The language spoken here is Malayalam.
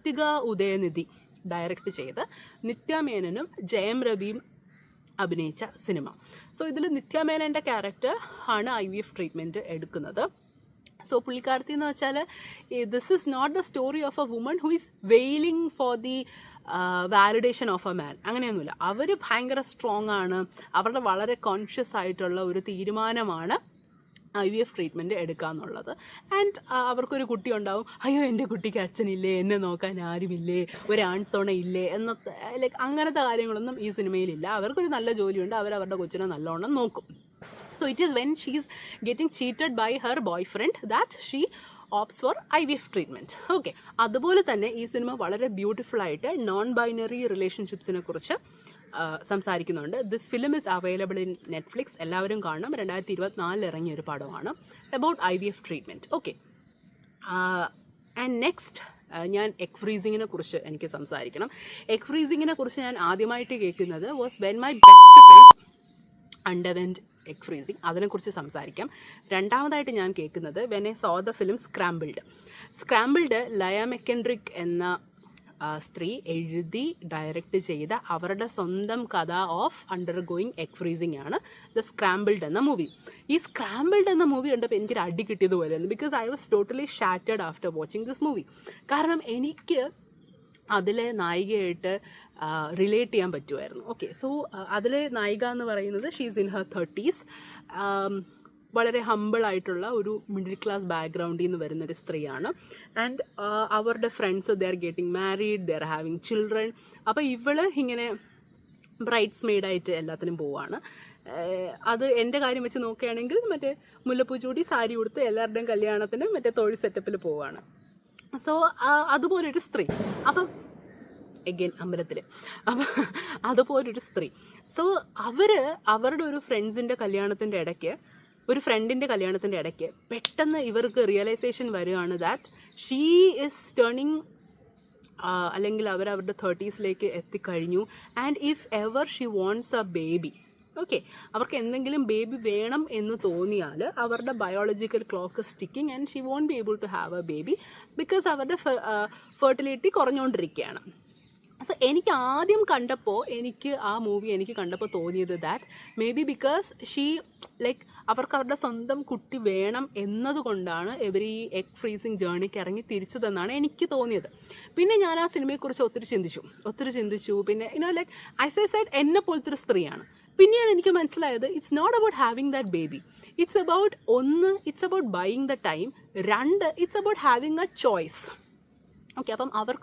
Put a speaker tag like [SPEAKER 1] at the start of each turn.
[SPEAKER 1] ഋത്തിക ഉദയനിധി ഡയറക്റ്റ് ചെയ്ത് നിത്യ മേനനും ജയം രവിയും അഭിനയിച്ച സിനിമ. സോ ഇതിൽ നിത്യ മേനൻ്റെ ക്യാരക്ടർ ആണ് IVF ട്രീറ്റ്മെൻറ്റ് എടുക്കുന്നത്. സോ പുള്ളിക്കാരത്തി എന്ന് വെച്ചാൽ this is not the story of a woman who is wailing for the validation of a man. അങ്ങനെയൊന്നുമില്ല. അവർ ഭയങ്കര സ്ട്രോങ് ആണ്. അവരുടെ വളരെ കോൺഷ്യസ് ആയിട്ടുള്ള ഒരു തീരുമാനമാണ് IVF ട്രീറ്റ്മെൻറ്റ് എടുക്കുക എന്നുള്ളത്. ആൻഡ് അവർക്കൊരു കുട്ടി ഉണ്ടാവും. അയ്യോ എൻ്റെ കുട്ടിക്ക് അച്ഛനില്ലേ, എന്നെ നോക്കാൻ ആരുമില്ലേ, ഒരാൺതുണയില്ലേ എന്നൊക്കെ ലൈക്ക് അങ്ങനത്തെ കാര്യങ്ങളൊന്നും ഈ സിനിമയിലില്ല. അവർക്കൊരു നല്ല ജോലിയുണ്ട്. അവരവരുടെ കൊച്ചിനെ നല്ലോണം നോക്കും. So it is when she is getting cheated by her boyfriend that she opts for IVF treatment. Okay. അതുപോലെ തന്നെ ഈ സിനിമ വളരെ ബ്യൂട്ടിഫുൾ ആയിട്ട് നോൺ ബൈനറി റിലേഷൻഷിപ്സിനെ കുറിച്ച് സംസാരിക്കുന്നുണ്ട്. This film is available in Netflix. എല്ലാവരും കാണണം. 2024 ഇറങ്ങിയ ഒരു പടമാണ് about IVF treatment. Okay. And next ഞാൻ എഗ് ഫ്രീസിങ്ങിനെ കുറിച്ച് എനിക്ക് സംസാരിക്കണം. എഗ് ഫ്രീസിങ്ങിനെ കുറിച്ച് ഞാൻ ആദ്യമായിട്ട് കേൾക്കുന്നത് was when my best friend underwent egg freezing. അതിനെക്കുറിച്ച് സംസാരിക്കാം. രണ്ടാമതായിട്ട് ഞാൻ കേൾക്കുന്നത് when I saw the film scrambled Leah McKendrick എന്ന സ്ത്രീ എഴുതി ഡയറക്റ്റ് ചെയ്ത അവരുടെ സ്വന്തം കഥ ഓഫ് അണ്ടർഗോയിങ് എഗ് ഫ്രീസിങ് ആണ് ദ സ്ക്രാമ്പിൾഡ് എന്ന മൂവി. ഈ സ്ക്രാമ്പിൾഡ് എന്ന മൂവി കണ്ടപ്പോൾ എനിക്കൊരു അടി കിട്ടിയതുപോലെയായിരുന്നു. Because I was totally shattered after watching this movie. കാരണം എനിക്ക് അതിലെ നായികയായിട്ട് റിലേറ്റ് ചെയ്യാൻ പറ്റുമായിരുന്നു. ഓക്കെ. സോ അതിലെ നായിക എന്ന് പറയുന്നത് ഷീസ് ഇൻ ഹർ 30s. വളരെ ഹമ്പിളായിട്ടുള്ള ഒരു മിഡിൽ ക്ലാസ് ബാക്ക്ഗ്രൗണ്ടിൽ നിന്ന് വരുന്നൊരു സ്ത്രീയാണ്. ആൻഡ് അവരുടെ friends they are getting married, they are having children. അപ്പോൾ ഇവള് ഇങ്ങനെ ബ്രൈഡ്സ് മെയ്ഡായിട്ട് എല്ലാത്തിനും പോവാണ്. അത് എൻ്റെ കാര്യം വെച്ച് നോക്കുകയാണെങ്കിൽ മറ്റേ മുല്ലപ്പൂ ചൂടി സാരി ഉടുത്ത് എല്ലാവരുടെയും കല്യാണത്തിന് മറ്റേ തൊഴിൽ സെറ്റപ്പിൽ പോവാണ്. സോ അതുപോലൊരു സ്ത്രീ. അപ്പം എഗെയിൻ അമ്പലത്തിൽ. അപ്പം അതുപോലൊരു സ്ത്രീ. സോ അവരുടെ ഒരു ഫ്രണ്ടിൻ്റെ കല്യാണത്തിൻ്റെ ഇടയ്ക്ക് പെട്ടെന്ന് ഇവർക്ക് റിയലൈസേഷൻ വരികയാണ് ദാറ്റ് ഷീ ഈസ് ടേണിങ്, അല്ലെങ്കിൽ അവരുടെ 30s എത്തിക്കഴിഞ്ഞു. And if ever she wants a baby, okay, അവർക്ക് എന്തെങ്കിലും ബേബി വേണം എന്ന് തോന്നിയാൽ അവരുടെ biological clock's ticking and she won't be able to have a baby because അവരുടെ ഫെർട്ടിലിറ്റി കുറഞ്ഞുകൊണ്ടിരിക്കുകയാണ്. സോ എനിക്ക് ആദ്യം കണ്ടപ്പോൾ ആ മൂവി കണ്ടപ്പോൾ തോന്നിയത് that may be because she like അവർക്ക് അവരുടെ സ്വന്തം കുട്ടി വേണം എന്നതുകൊണ്ടാണ് ഇവർ ഈ എഗ് ഫ്രീസിങ് ജേർണിക്ക് ഇറങ്ങി തിരിച്ചതെന്നാണ് എനിക്ക് തോന്നിയത്. പിന്നെ ഞാൻ ആ സിനിമയെക്കുറിച്ച് ഒത്തിരി ചിന്തിച്ചു. പിന്നെ ലൈക്ക് ആസ് ഐ സെഡ് എന്നെ പോലത്തെ ഒരു സ്ത്രീയാണ്. പിന്നെയാണ് എനിക്ക് മനസ്സിലായത് it's not about having that baby. It's about buying the time. 2, it's about having a choice. Okay. അപ്പം അവർക്ക്